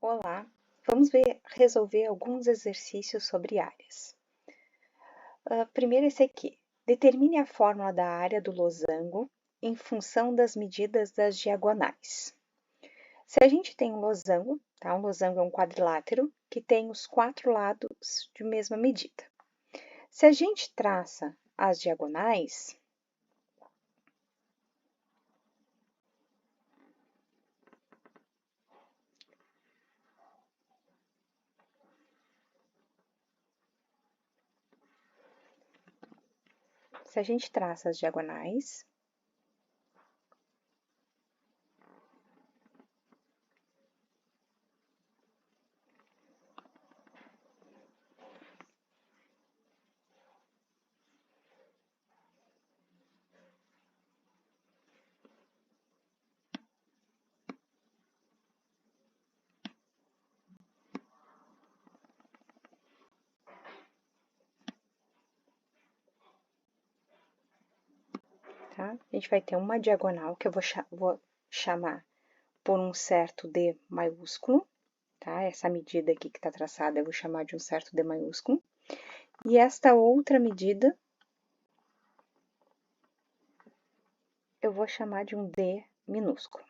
Olá, vamos resolver alguns exercícios sobre áreas. Primeiro esse aqui. Determine a fórmula da área do losango em função das medidas das diagonais. Se a gente tem um losango, tá? Um losango é um quadrilátero que tem os 4 lados de mesma medida. Se a gente traça as diagonais, tá? A gente vai ter uma diagonal que eu vou chamar por um certo D maiúsculo, tá? Essa medida aqui que está traçada eu vou chamar de um certo D maiúsculo. E esta outra medida eu vou chamar de um D minúsculo.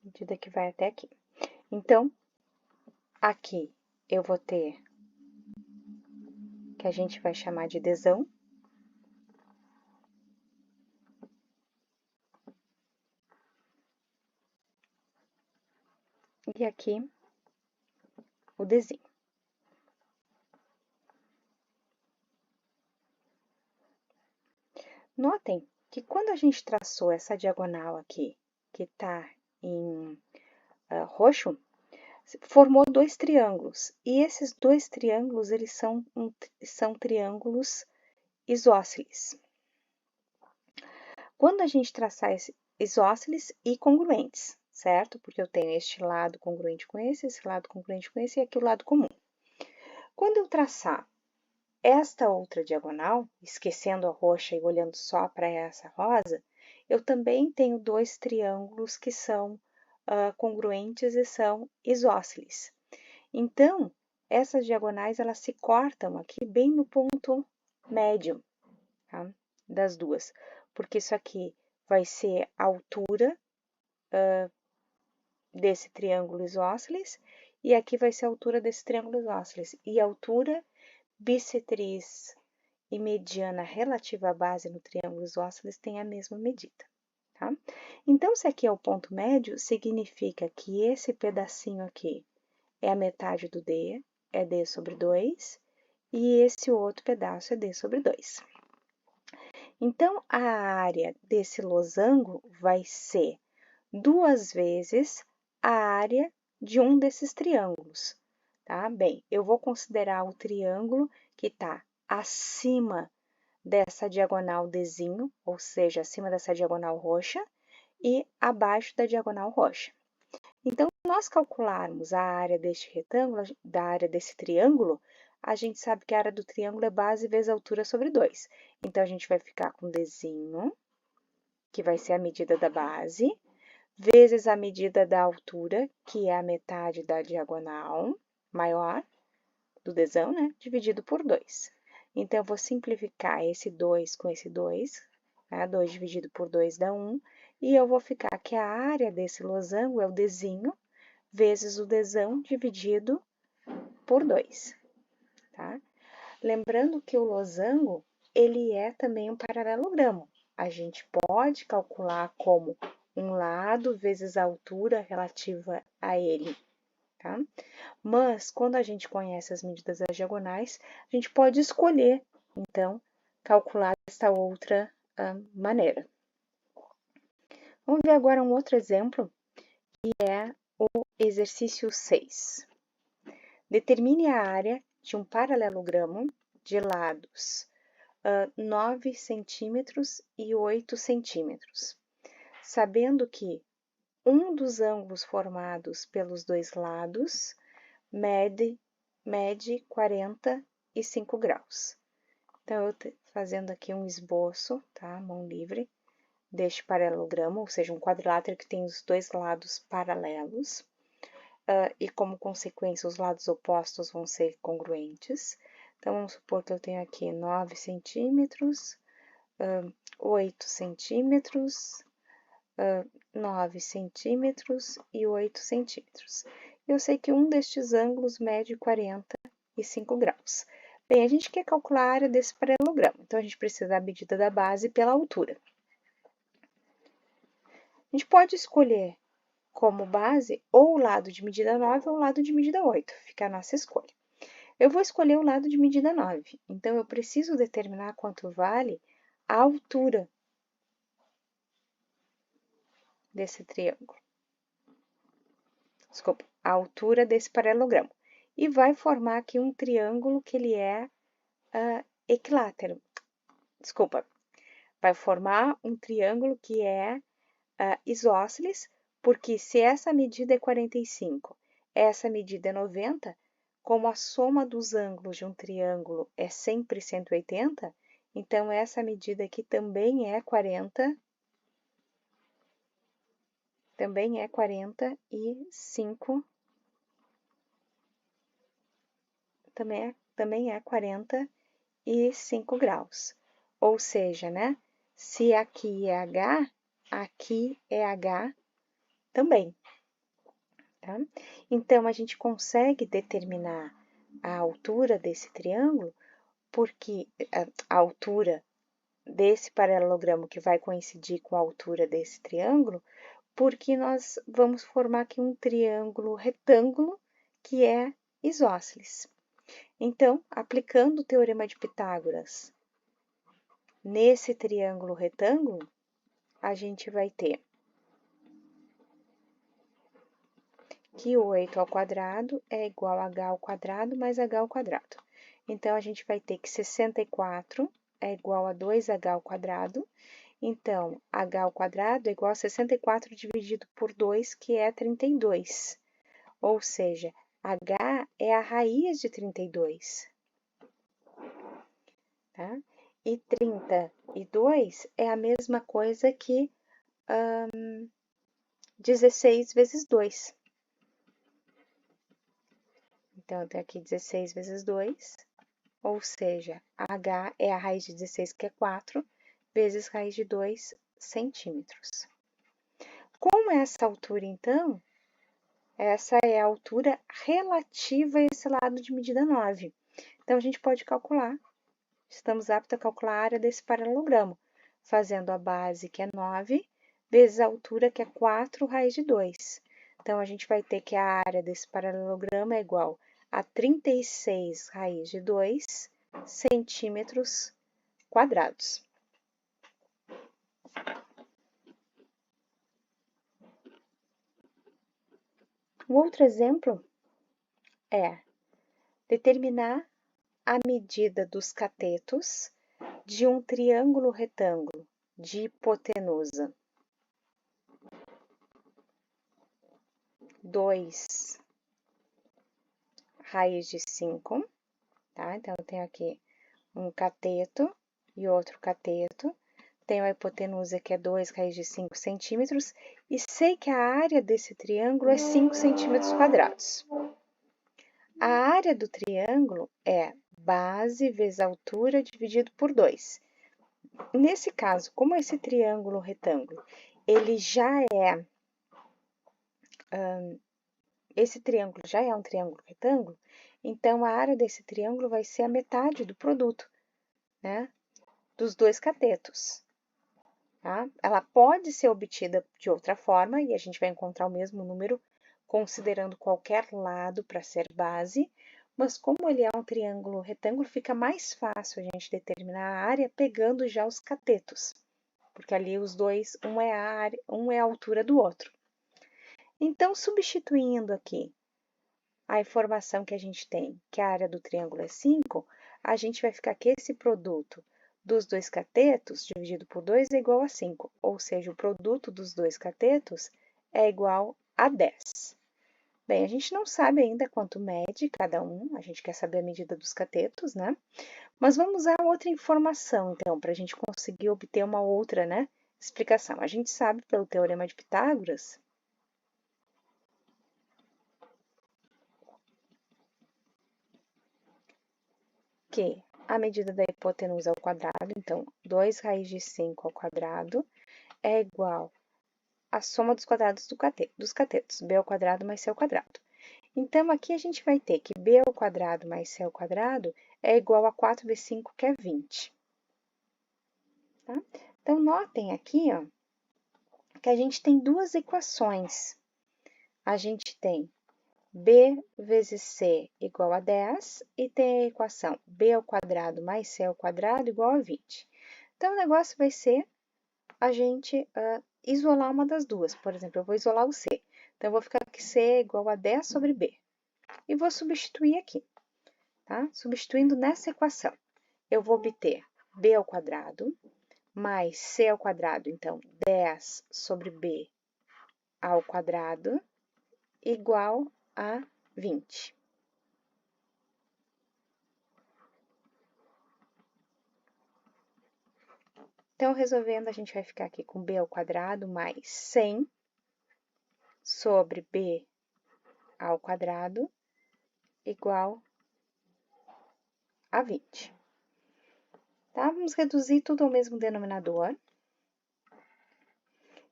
Medida que vai até aqui. Então, aqui eu vou ter, que a gente vai chamar de Dzão. E aqui, o Dzinho. Notem que quando a gente traçou essa diagonal aqui, que está em roxo, formou dois triângulos. E esses dois triângulos, eles são triângulos isósceles. Quando a gente traçar isósceles e congruentes, certo? Porque eu tenho este lado congruente com esse lado congruente com esse e aqui o lado comum. Quando eu traçar esta outra diagonal, esquecendo a roxa e olhando só para essa rosa, eu também tenho dois triângulos que são congruentes e são isósceles. Então, essas diagonais, elas se cortam aqui bem no ponto médio, tá? Das duas, porque isso aqui vai ser a altura desse triângulo isósceles e aqui vai ser a altura desse triângulo isósceles. E a altura bissetriz e mediana relativa à base no triângulo isósceles tem a mesma medida, tá? Então, se aqui é o ponto médio, significa que esse pedacinho aqui é a metade do D, é D sobre 2, e esse outro pedaço é D sobre 2. Então, a área desse losango vai ser 2 vezes a área de um desses triângulos, tá? Bem, eu vou considerar o triângulo que está acima dessa diagonal Dzinho, ou seja, acima dessa diagonal roxa, e abaixo da diagonal roxa. Então, se nós calcularmos a área deste retângulo, da área desse triângulo, a gente sabe que a área do triângulo é base vezes altura sobre 2. Então, a gente vai ficar com Dzinho, que vai ser a medida da base, vezes a medida da altura, que é a metade da diagonal maior, do Dzão, né? Dividido por 2. Então, eu vou simplificar esse 2 com esse 2, né? 2 dividido por 2 dá 1, e eu vou ficar que a área desse losango é o Dzinho, vezes o Dzão dividido por 2, tá? Lembrando que o losango, ele é também um paralelogramo. A gente pode calcular como um lado vezes a altura relativa a ele, tá? Mas, quando a gente conhece as medidas das diagonais, a gente pode escolher, então, calcular desta outra maneira. Vamos ver agora um outro exemplo, que é o exercício 6. Determine a área de um paralelogramo de lados 9 centímetros e 8 centímetros, sabendo que um dos ângulos formados pelos dois lados mede 45 graus. Então, eu fazendo aqui um esboço, tá? Mão livre, deste paralelogramo, ou seja, um quadrilátero que tem os dois lados paralelos, e como consequência os lados opostos vão ser congruentes. Então, vamos supor que eu tenho aqui 9 centímetros, 8 centímetros, 9 centímetros e 8 centímetros. Eu sei que um destes ângulos mede 45 graus. Bem, a gente quer calcular a área desse paralelogramo, então a gente precisa da medida da base pela altura. A gente pode escolher como base ou o lado de medida 9 ou o lado de medida 8, fica a nossa escolha. Eu vou escolher o lado de medida 9, então eu preciso determinar quanto vale a altura desse triângulo. Desculpa, a altura desse paralelogramo. E vai formar aqui um triângulo que ele é equilátero. Desculpa, vai formar um triângulo que é isósceles, porque se essa medida é 45, essa medida é 90, como a soma dos ângulos de um triângulo é sempre 180, então essa medida aqui também é 45, também é 45 graus. Ou seja, né? Se aqui é H, aqui é H também. Tá? Então, a gente consegue determinar a altura desse triângulo, porque a altura desse paralelogramo que vai coincidir com a altura desse triângulo, porque nós vamos formar aqui um triângulo retângulo que é isósceles. Então, aplicando o teorema de Pitágoras nesse triângulo retângulo, a gente vai ter que 8 ao quadrado é igual a h ao quadrado mais h ao quadrado. Então, a gente vai ter que 64 é igual a 2h ao quadrado. Então, h ao quadrado é igual a 64 dividido por 2, que é 32. Ou seja, h é a raiz de 32. Tá? E 32 é a mesma coisa que 16 vezes 2. Então, eu tenho aqui 16 vezes 2, ou seja, h é a raiz de 16, que é 4, vezes raiz de 2 centímetros. Com essa altura, então, essa é a altura relativa a esse lado de medida 9. Então, a gente pode calcular, estamos aptos a calcular a área desse paralelogramo, fazendo a base, que é 9, vezes a altura, que é 4 raiz de 2. Então, a gente vai ter que a área desse paralelogramo é igual a 36 raiz de 2 centímetros quadrados. Um outro exemplo é determinar a medida dos catetos de um triângulo retângulo de hipotenusa 2 raiz de 5, tá? Então, eu tenho aqui um cateto e outro cateto. Tenho a hipotenusa, que é 2 raiz de 5 centímetros, e sei que a área desse triângulo é 5 centímetros quadrados. A área do triângulo é base vezes altura dividido por 2. Nesse caso, como esse triângulo retângulo, ele já é... esse triângulo já é um triângulo retângulo, então a área desse triângulo vai ser a metade do produto, né, dos dois catetos. Tá? Ela pode ser obtida de outra forma, e a gente vai encontrar o mesmo número considerando qualquer lado para ser base, mas como ele é um triângulo retângulo, fica mais fácil a gente determinar a área pegando já os catetos, porque ali os dois, um é a altura do outro. Então, substituindo aqui a informação que a gente tem, que a área do triângulo é 5, a gente vai ficar que esse produto dos dois catetos dividido por 2 é igual a 5, ou seja, o produto dos dois catetos é igual a 10. Bem, a gente não sabe ainda quanto mede cada um, a gente quer saber a medida dos catetos, né? Mas vamos usar outra informação, então, para a gente conseguir obter uma outra, né, explicação. A gente sabe pelo Teorema de Pitágoras que a medida da hipotenusa ao quadrado, então, 2 raiz de 5 ao quadrado, é igual à soma dos quadrados dos catetos, b ao quadrado mais c ao quadrado. Então, aqui a gente vai ter que b ao quadrado mais c ao quadrado é igual a 4b5, que é 20. Tá? Então, notem aqui, ó, que a gente tem duas equações. A gente tem b vezes c igual a 10 e tem a equação b ao quadrado mais c ao quadrado igual a 20. Então, o negócio vai ser a gente isolar uma das duas. Por exemplo, eu vou isolar o c. Então, eu vou ficar que c é igual a 10 sobre b. E vou substituir aqui, tá? Substituindo nessa equação, eu vou obter b ao quadrado mais c ao quadrado, então, 10 sobre b ao quadrado igual a 20. Então, resolvendo, a gente vai ficar aqui com b ao quadrado mais 100 sobre b ao quadrado igual a 20. Tá? Vamos reduzir tudo ao mesmo denominador.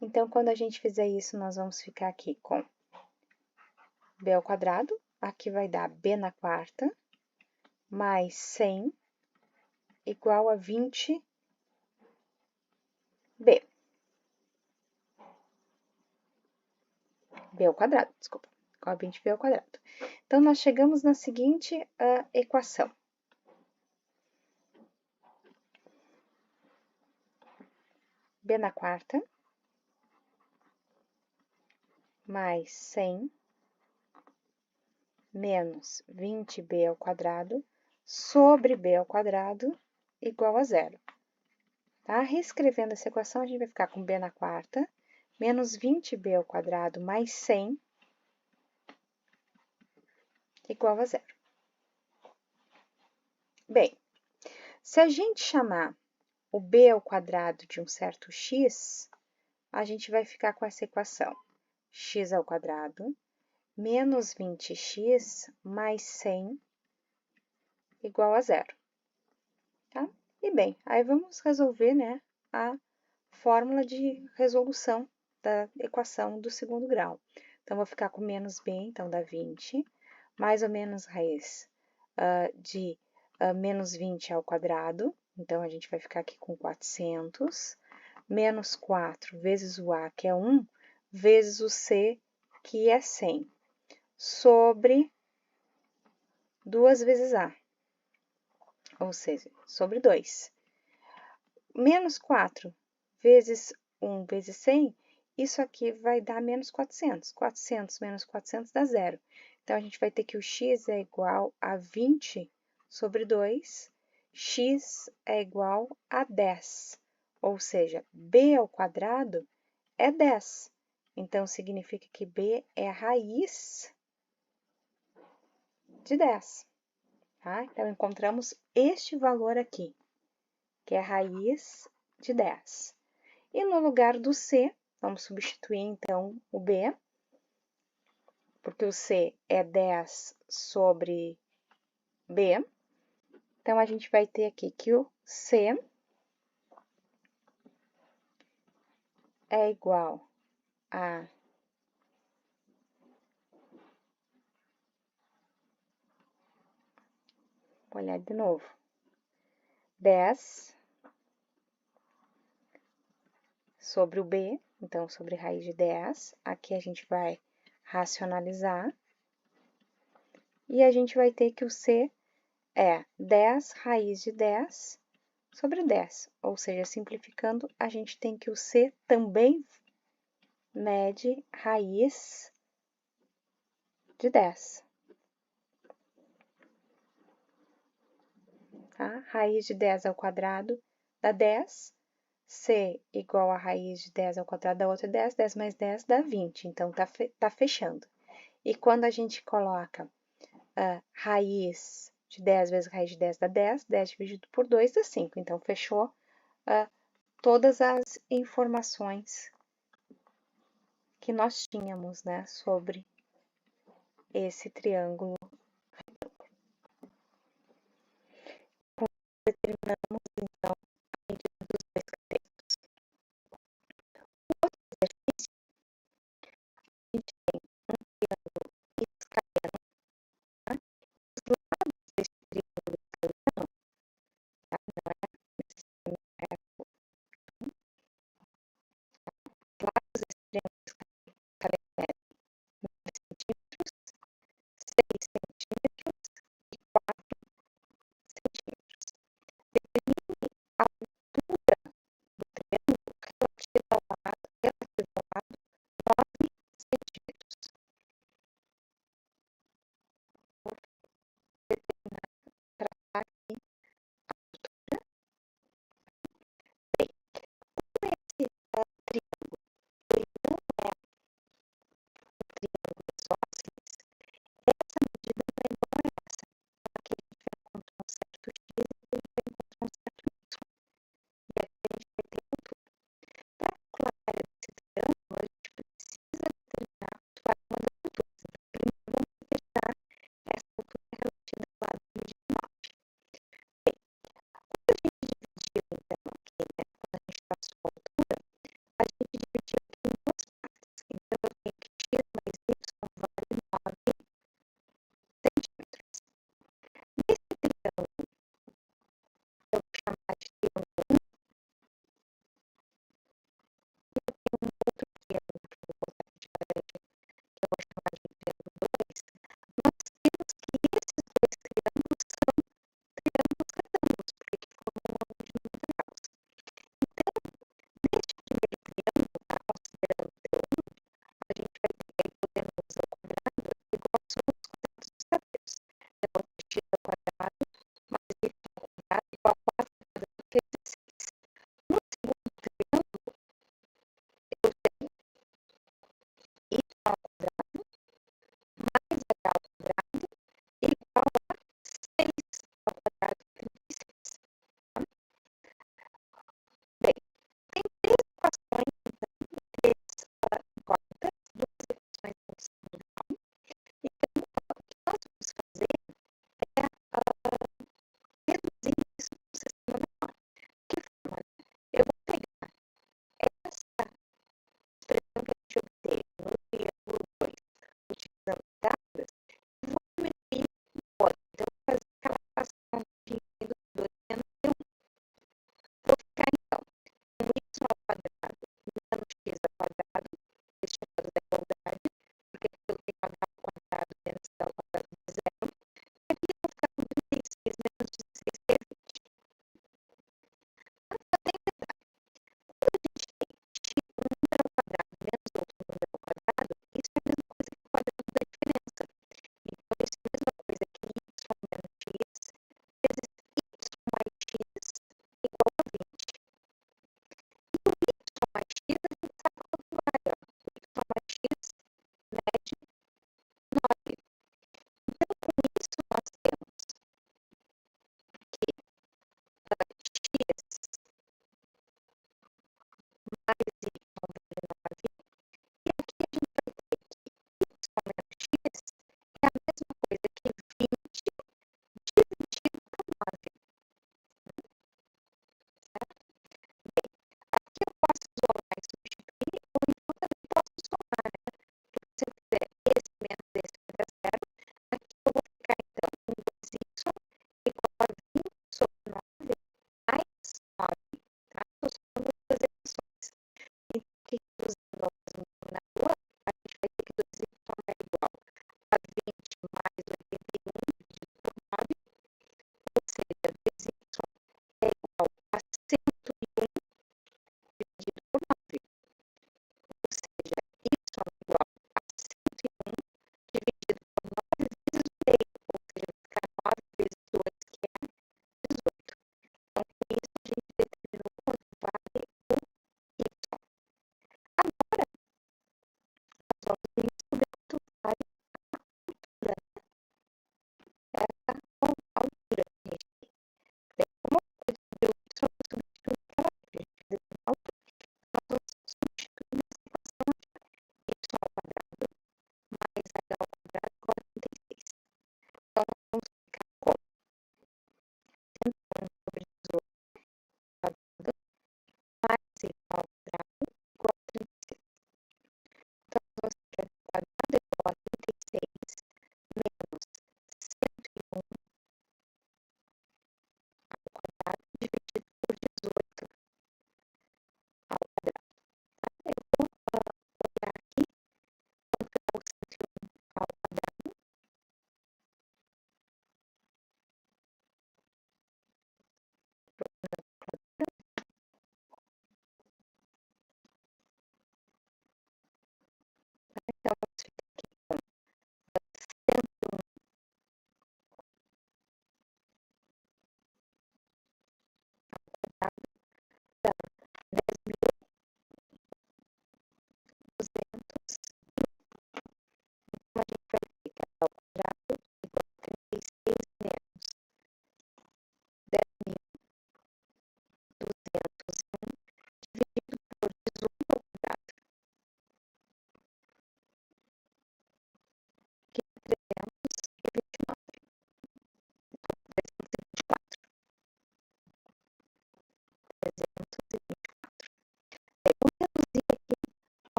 Então, quando a gente fizer isso, nós vamos ficar aqui com b ao quadrado, aqui vai dar b na quarta, mais 100 igual a 20b. B ao quadrado, desculpa, igual a 20b ao quadrado. Então, nós chegamos na seguinte equação. B na quarta, mais 100, menos 20b ao quadrado, sobre b ao quadrado, igual a zero. Tá? Reescrevendo essa equação, a gente vai ficar com b na quarta, menos 20b ao quadrado, mais 100, igual a zero. Bem, se a gente chamar o b ao quadrado de um certo x, a gente vai ficar com essa equação. X ao quadrado, menos 20x mais 100 igual a zero. Tá? E bem, aí vamos resolver, né, a fórmula de resolução da equação do segundo grau. Então, vou ficar com menos b, então dá 20, mais ou menos raiz de menos 20 ao quadrado, então a gente vai ficar aqui com 400, menos 4 vezes o a, que é 1, vezes o c, que é 100, sobre 2 vezes a, ou seja, sobre 2. Menos 4 vezes 1 vezes 100, isso aqui vai dar menos 400. 400 menos 400 dá zero. Então, a gente vai ter que o x é igual a 20 sobre 2, x é igual a 10, ou seja, b ao quadrado é 10. Então, significa que b é a raiz de 10. Tá? Então, encontramos este valor aqui, que é a raiz de 10. E no lugar do c, vamos substituir, então, o b, porque o c é 10 sobre b. Então, a gente vai ter aqui que o c é igual a vou olhar de novo, 10 sobre o b, então, sobre raiz de 10. Aqui a gente vai racionalizar. E a gente vai ter que o c é 10 raiz de 10 sobre 10. Ou seja, simplificando, a gente tem que o c também mede raiz de 10. Tá? Raiz de 10 ao quadrado dá 10. C igual a raiz de 10 ao quadrado da outra 10. 10 mais 10 dá 20. Então, tá fechando. E quando a gente coloca raiz de 10 vezes raiz de 10 dá 10. 10 dividido por 2 dá 5. Então, fechou todas as informações que nós tínhamos, né, sobre esse triângulo. Determinamos, então, a medida dos dois catetos. O outro exercício, a gente tem um triângulo iscaeno, tá? Os lados desse triângulo iscaeno, tá? Não é necessariamente reto, os lados desse triângulo iscaeno medem 9 centímetros, 6 centímetros e 4 centímetros. Determine a altura do triângulo relativa ao lado 9 centímetros. Vou determinar, traçar aqui a altura. Bem, como esse triângulo ele não é um triângulo isósceles, essa medida não é igual a essa. Aqui a gente vai encontrar um certo x e aqui a gente vai encontrar um certo y. E aqui a gente vai ter altura. Para calcular a área desse triângulo, a gente precisa determinar qual é uma das alturas. Então, primeiro vamos determinar essa altura relativa ao lado da medida 9. Bem, quando a gente dividiu, então, aqui, né, quando a gente passou a altura, a gente dividiu aqui em duas partes. Então, eu tenho que x mais y vale 9 centímetros. Nesse triângulo, eu vou chamar de triângulo 1 e eu tenho um outro triângulo que eu vou botar aqui de laranja, que eu vou chamar de triângulo 2. Nós temos que esses dois triângulos são triângulos retângulos, porque aqui formam um ângulo de 90 graus. Então, neste primeiro triângulo, tá, considerando o T1, a gente vai ter que a hipotenusa ao quadrado é igual a soma dos quadrados dos catetos. Eu vou ter x ao quadrado mais y ao quadrado igual a 4 ao quadrado vezes 6. No segundo triângulo, eu tenho y ao quadrado mais h ao quadrado igual a 6 ao quadrado de 36. Tá? Bem, tem três equações, então, três incógnitas, duas equações com segundo grau. Então, o que nós vamos fazer é reduzir isso para um sistema menor. De que forma? Eu vou pegar essa expressão que a gente obteve no triângulo 2, utilizando pitágoras, e vou diminuir um pouco. Então, vou fazer aquela equação de do 2 menos d1. Vou ficar, então, com y ao quadrado menos x ao quadrado, estimado da igualdade, porque aqui eu tenho h ao quadrado menos h ao quadrado de 0. E aqui eu vou ficar com 36 menos 16, que é 20. Mas só tem um detalhe. Quando a gente tem um número ao quadrado menos outro número ao quadrado, isso é a mesma coisa que o quadrado da diferença. Então, isso é a mesma coisa que y menos x vezes y mais x igual a 20. E o y mais x a gente sabe quanto vale, ó. O y mais x mede 9. Então, com isso, nós temos que x mais y vale 9. E aqui a gente vai ter que y menos x é a mesma coisa que 20 dividido por 9. Certo? Bem, aqui eu posso isolar e substituir, ou então também posso somar, né? Porque se eu fizer esse menos esse vai dar zero, aqui eu vou ficar, então, com 2y igual a 20 sobre 9 mais 9. Tá? Estou somando duas equações.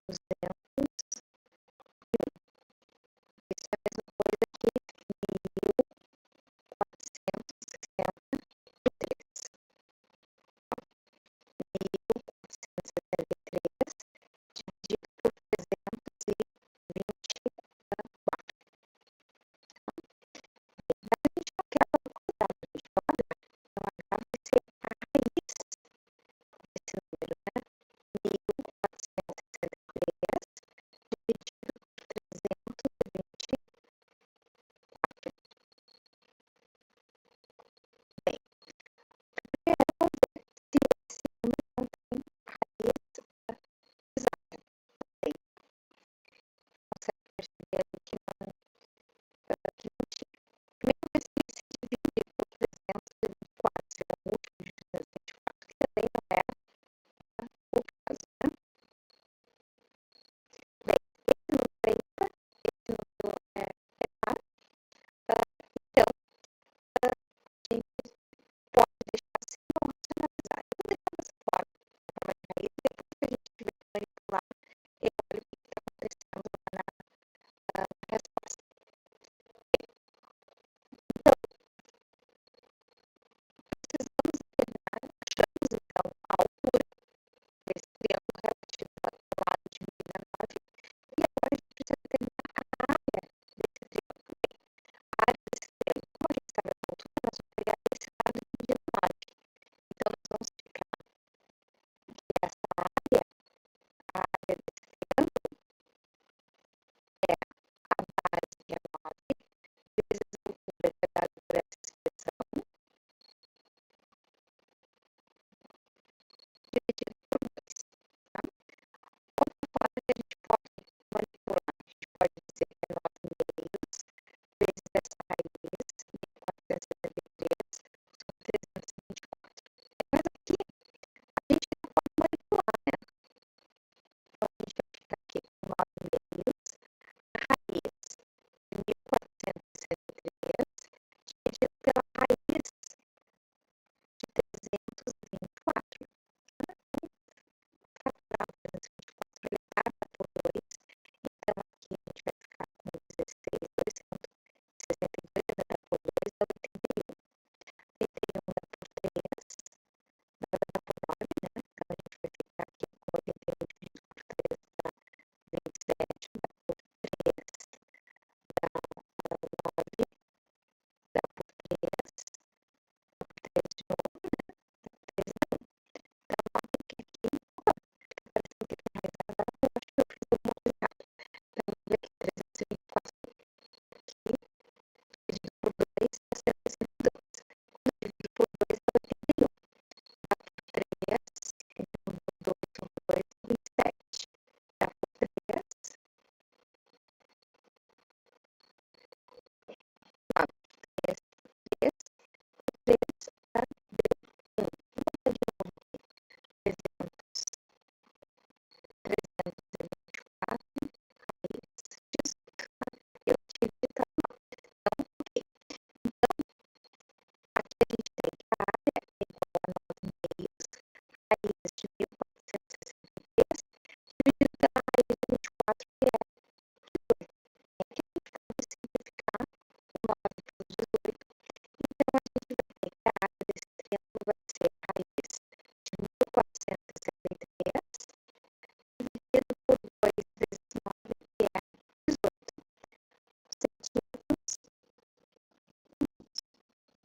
Isso é a mesma coisa que 1463. 1463 dividido por 324. Mas a gente não quer calcular, a gente olha, então H vai ser a raiz desse número, né? 1463 dividido por 324. Bem, primeiro vamos ver se esse número não tem raiz exata. Bem, consegue perceber